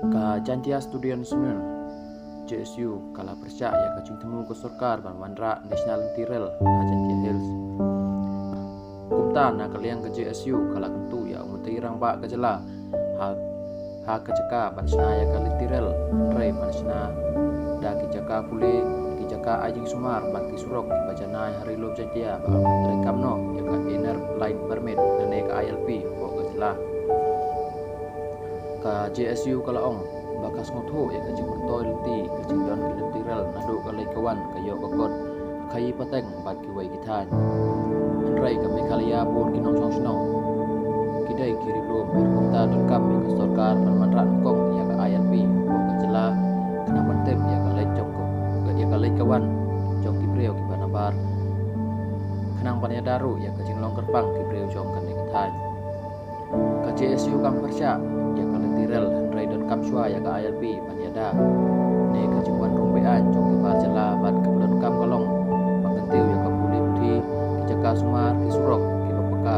Ka jantia studian sunun JSU kala persya ya ka temu ko sarkar ban wandra national tirel ha jantia hills kumta na kaliang ke JSU kala kentu ya umutirang ba ke jela ha ke ceka pansna ya kali tirel rei pansna da ki ceka pule ki ceka ajing sumar ban ki surok ki bajana hari lo jantia ba rekamno ya ka inner line permit nane ka ILP ko ke jela ka JSU kala ong bakas ngotho ya ka jing toy lenti ka jing don tirel nado ka lai kawan ka yo ka kot kai pateng bat ki wai ki than rai ka me khalia bon ki nong song sno kidai kiri lo berkumta rekam ka sarkar manran kong ya ka ILP ko ka jela kena mentem ya ka lai jong ko ya ka lai kawan jong ki breo ki banabar kenang panya daru ya ka jing long kerpang ki breo jong kan ka than ka JSU kam persya ya ka tirel rai don kam shwa ya ka ILP panyada ne ka jingwan rumbean jong ki par jela bat ka don kam kalong pakentiu ya ka puli putih ki jaka sumar ki surok ki bapaka